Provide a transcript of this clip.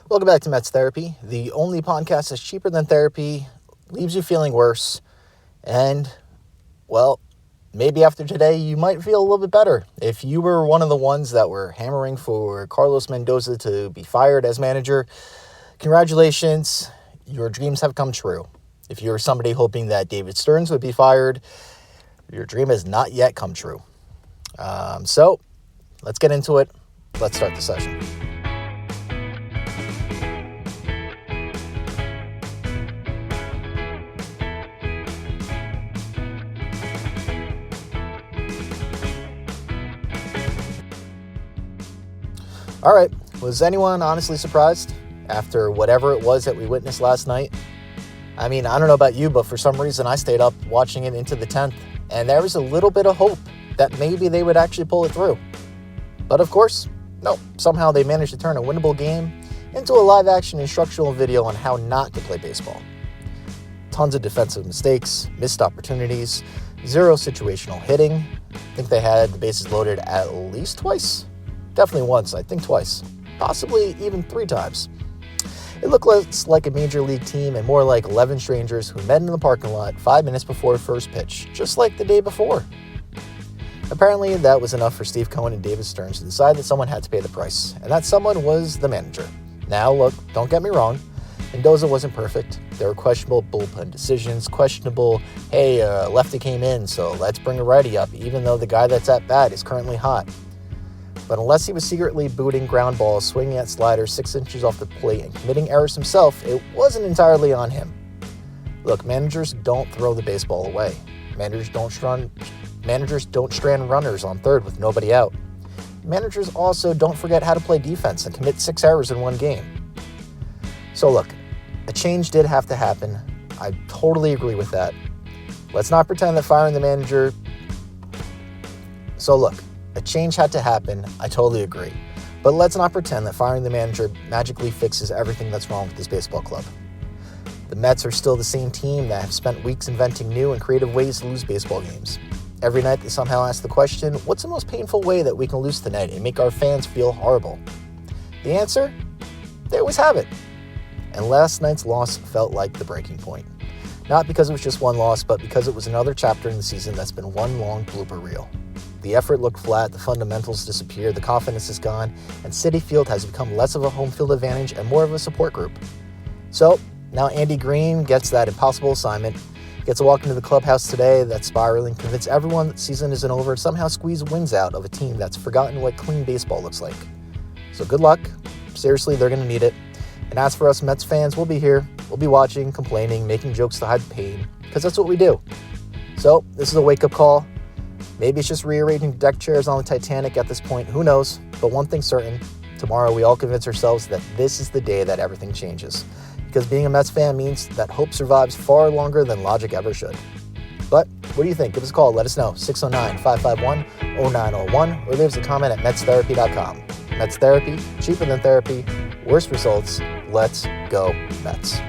Welcome back to Mets Therapy, the only podcast that's cheaper than therapy, leaves you feeling worse, and, well, maybe after today you might feel a little bit better. If you were one of the ones that were hammering for Carlos Mendoza to be fired as manager, congratulations, your dreams have come true. If you're somebody hoping that David Stearns would be fired, your dream has not yet come true. So, let's get into it. Let's start the session. All right, was anyone honestly surprised after whatever it was that we witnessed last night? I mean, I don't know about you, but for some reason I stayed up watching it into the 10th, and there was a little bit of hope that maybe they would actually pull it through. But of course, no, somehow they managed to turn a winnable game into a live-action instructional video on how not to play baseball. Tons of defensive mistakes, missed opportunities, zero situational hitting. I think they had the bases loaded at least twice. Definitely once, I think twice, possibly even 3 times. It looked less like a major league team and more like 11 strangers who met in the parking lot 5 minutes before first pitch, just like the day before. Apparently, that was enough for Steve Cohen and David Stearns to decide that someone had to pay the price, and that someone was the manager. Now, look, don't get me wrong, Mendoza wasn't perfect. There were questionable bullpen decisions, questionable, hey, lefty came in, so let's bring a righty up, even though the guy that's at bat is currently hot. But unless he was secretly booting ground balls, swinging at sliders 6 inches off the plate, and committing errors himself, it wasn't entirely on him. Look, managers don't throw the baseball away. Managers don't strand runners on third with nobody out. Managers also don't forget how to play defense and commit 6 errors in one game. So look, a change did have to happen. I totally agree with that. Let's not pretend that firing the manager... So look, a change had to happen, I totally agree. But let's not pretend that firing the manager magically fixes everything that's wrong with this baseball club. The Mets are still the same team that have spent weeks inventing new and creative ways to lose baseball games. Every night they somehow ask the question, what's the most painful way that we can lose tonight and make our fans feel horrible? The answer? They always have it. And last night's loss felt like the breaking point. Not because it was just one loss, but because it was another chapter in the season that's been one long blooper reel. The effort looked flat, the fundamentals disappeared, the confidence is gone, and Citi Field has become less of a home field advantage and more of a support group. So, now Andy Green gets that impossible assignment, gets a walk into the clubhouse today that's spiraling, convince everyone that the season isn't over, and somehow squeeze wins out of a team that's forgotten what clean baseball looks like. So good luck. Seriously, they're going to need it. And as for us Mets fans, we'll be here. We'll be watching, complaining, making jokes to hide the pain, because that's what we do. So, this is a wake-up call. Maybe it's just rearranging deck chairs on the Titanic at this point, who knows? But one thing's certain, tomorrow we all convince ourselves that this is the day that everything changes. Because being a Mets fan means that hope survives far longer than logic ever should. But what do you think? Give us a call, let us know, 609-551-0901, or leave us a comment at metstherapy.com. Mets Therapy, cheaper than therapy, worse results, let's go Mets.